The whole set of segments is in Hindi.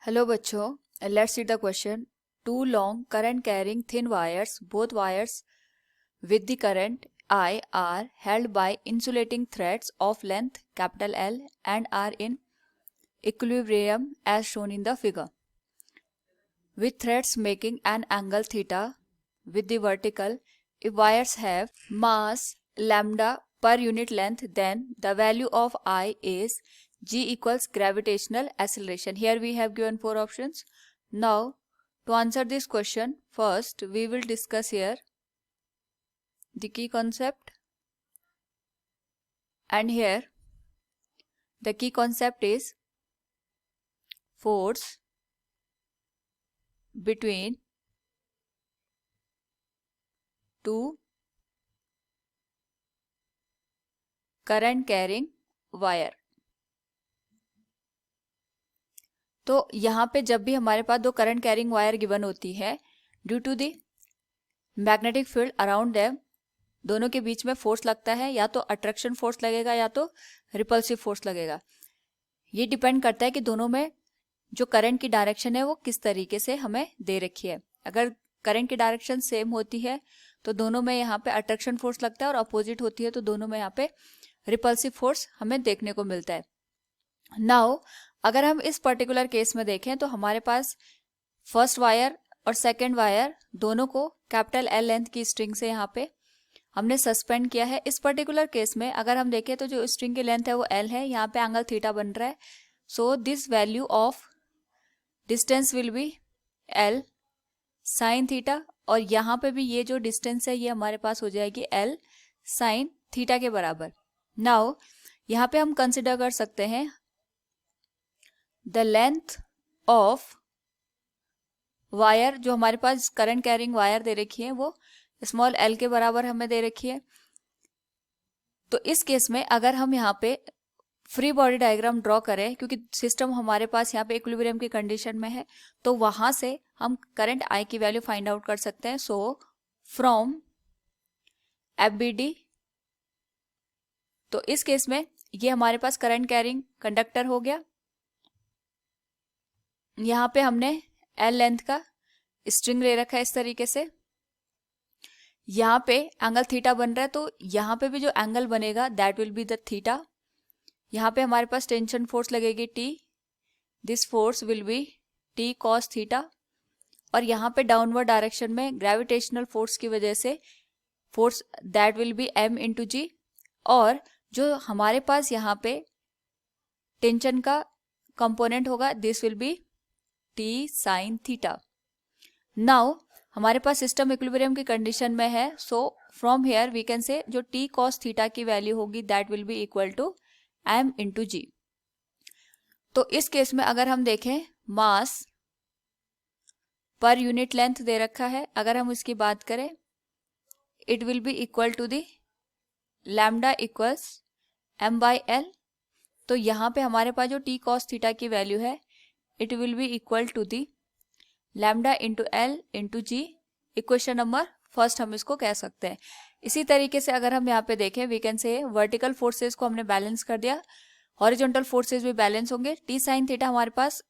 Hello बच्चों, let's see the question. Two long current carrying thin wires, both wires with the current I are held by insulating threads of length capital L and are in equilibrium as shown in the figure. With threads making an angle theta with the vertical, if wires have mass lambda per unit length, then the value of I is g equals gravitational acceleration. Here we have given 4 options. Now to answer this question, first we will discuss here the key concept, and here the key concept is force between two current carrying wire. तो यहाँ पे जब भी हमारे पास दो करंट कैरिंग वायर गिवन होती है, due to the magnetic field around them, दोनों के बीच में फोर्स लगता है, या तो अट्रैक्शन फोर्स लगेगा या तो रिपल्सिव फोर्स लगेगा. ये डिपेंड करता है कि दोनों में जो करंट की डायरेक्शन है वो किस तरीके से हमें दे रखी है. अगर करंट की डायरेक्शन सेम होती है तो दोनों में यहाँ पे अट्रैक्शन फोर्स लगता है, और अपोजिट होती है तो दोनों में यहाँ पे रिपल्सिव फोर्स हमें देखने को मिलता है. नाउ अगर हम इस पर्टिकुलर केस में देखें तो हमारे पास फर्स्ट वायर और सेकंड वायर दोनों को कैपिटल एल लेंथ की स्ट्रिंग से यहाँ पे हमने सस्पेंड किया है. इस पर्टिकुलर केस में अगर हम देखें तो जो स्ट्रिंग की लेंथ है वो एल है, यहाँ पे एंगल थीटा बन रहा है. So this value of distance will be L sine theta, और यहाँ पे भी ये जो डिस्टेंस है ये हमारे पास हो जाएगी एल साइन थीटा के बराबर. नाउ यहाँ पे हम कंसिडर कर सकते हैं द लेंथ ऑफ वायर, जो हमारे पास करंट कैरिंग वायर दे रखी है वो स्मॉल एल के बराबर हमें दे रखी है. तो इस केस में अगर हम यहाँ पे फ्री बॉडी डायग्राम ड्रॉ करें, क्योंकि सिस्टम हमारे पास यहाँ पे इक्विलिब्रियम की कंडीशन में है, तो वहां से हम करंट आई की वैल्यू फाइंड आउट कर सकते हैं. So from F B D, तो इस केस में ये हमारे पास करंट कैरिंग कंडक्टर हो गया. यहाँ पे हमने एल लेंथ का स्ट्रिंग ले रखा है इस तरीके से. यहाँ पे एंगल थीटा बन रहा है, तो यहाँ पे भी जो एंगल बनेगा that will be the theta. यहाँ पे हमारे पास टेंशन फोर्स लगेगी T, this force will be T cos theta, और यहाँ पे डाउनवर्ड डायरेक्शन में ग्रेविटेशनल फोर्स की वजह से force that will be M into G, और जो हमारे पास यहाँ पे टेंशन का कंपोनेंट होगा this will be T sine theta. Now हमारे पास सिस्टम इक्विलिब्रियम की कंडीशन में है, so from here we can say जो टी कॉस थीटा की वैल्यू होगी that will be equal to M into G. तो इस केस में अगर हम देखें मास पर यूनिट लेंथ दे रखा है, अगर हम इसकी बात करें it will be equal to the lambda equals M by L. तो यहाँ पे हमारे पास जो टी कॉस थीटा की वैल्यू है it will be equal to the lambda into L into G. Equation number first हम इसको कह सकते हैं. इसी तरीके से अगर हम यहाँ पे देखें we can say vertical forces को हमने बैलेंस कर दिया, हॉरिजॉन्टल फोर्सेस भी बैलेंस होंगे. टी साइन थीटा हमारे पास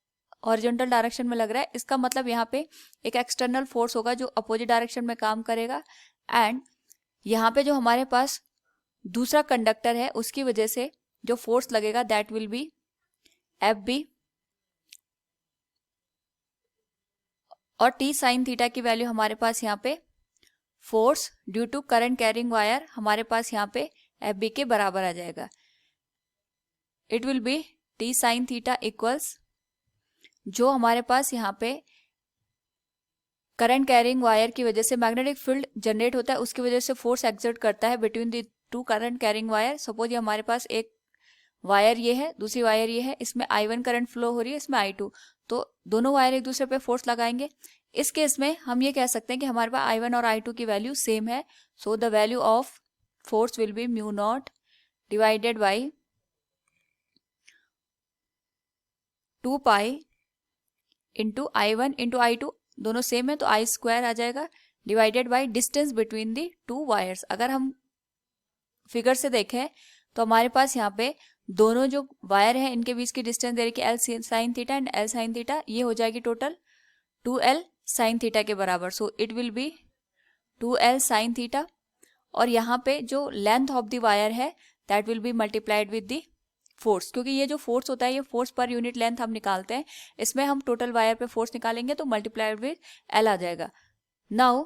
हॉरिजॉन्टल डायरेक्शन में लग रहा है, इसका मतलब यहाँ पे एक एक्सटर्नल फोर्स होगा जो अपोजिट डायरेक्शन में काम करेगा, एंड यहाँ पे जो हमारे पास दूसरा कंडक्टर है उसकी वजह से जो फोर्स लगेगा that will be F B, और टी साइन थीटा की वैल्यू हमारे पास यहाँ पे force due to current carrying wire हमारे पास यहाँ पे एफ बी के बराबर आ जाएगा. It will be T sine theta equals, जो हमारे पास यहाँ पे करंट कैरिंग वायर की वजह से मैग्नेटिक फील्ड जनरेट होता है, उसकी वजह से फोर्स एक्सर्ट करता है between the two current carrying wire. Suppose ये हमारे पास एक वायर ये है, दूसरी वायर ये है, इसमें I1 करंट फ्लो हो रही है, इसमें I2, तो दोनों वायर एक दूसरे पे फोर्स लगाएंगे. इस केस में हम ये कह सकते हैं कि हमारे पास I1 और I2 की वैल्यू सेम है. So the value of force will B mu naught divided by 2 pi into I1 into I2, दोनों सेम है तो I स्क्वायर आ जाएगा, divided by distance between the to wires. अगर हम फिगर से देखें तो हमारे पास यहाँ पे दोनों जो वायर है इनके बीच की डिस्टेंस दे रखी है L sine theta and L sine theta, ये हो जाएगी टोटल 2L साइन थीटा के बराबर. So it will B 2L sine theta. और यहाँ पे जो लेंथ ऑफ द वायर है that will B multiplied with the force, क्योंकि ये जो फोर्स होता है ये फोर्स पर यूनिट लेंथ हम निकालते हैं, इसमें हम टोटल वायर पे फोर्स निकालेंगे तो मल्टीप्लाइड विद L आ जाएगा. नाउ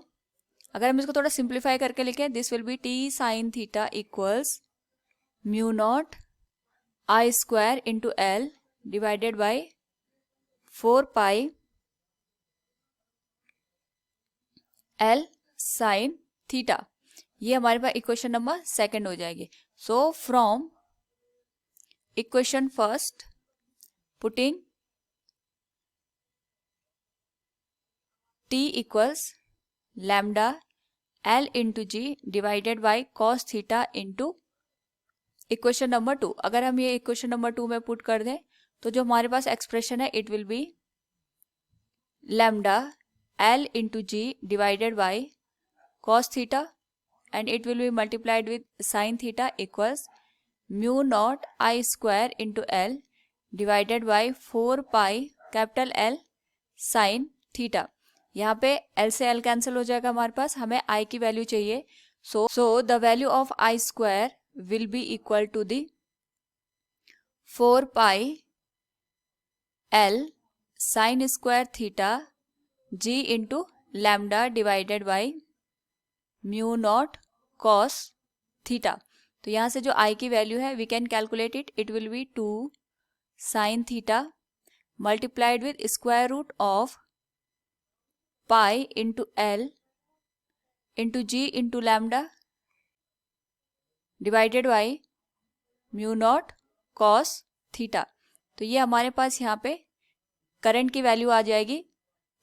अगर हम इसको थोड़ा सिंप्लीफाई करके लिखें, this will be T sine theta equals mu naught I square into L divided by 4 pi L sine theta. ये हमारे पास इक्वेशन नंबर सेकंड हो जाएगी. So from equation first putting T equals lambda L into G divided by cos theta into equation number 2. अगर हम ये इक्वेशन नंबर 2 में पुट कर दें तो जो हमारे पास एक्सप्रेशन है it will be lambda L into G divided by cos theta and it will be multiplied with sin theta equals mu naught I square into L divided by 4 pi capital L sin theta. यहाँ पे L से L कैंसिल हो जाएगा हमारे पास, हमें I की वैल्यू चाहिए. So the value of I square will be equal to the 4 pi L sin square theta G into lambda divided by mu naught cos theta. तो यहाँ से जो आई की वैल्यू है we can calculate it. It will be 2 sine theta multiplied with square root of pi into L into G into lambda divided by mu naught cos theta. तो ये हमारे पास यहाँ पे करंट की वैल्यू आ जाएगी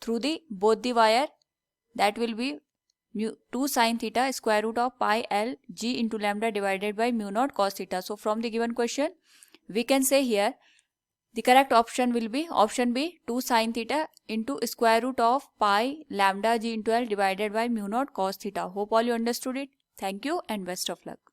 through the both the wire. That will be 2 sin theta square root of pi L G into lambda divided by mu naught cos theta. So from the given question we can say here the correct option will be option B 2 sin theta into square root of pi lambda G into L divided by mu naught cos theta. Hope all you understood it. Thank you and best of luck.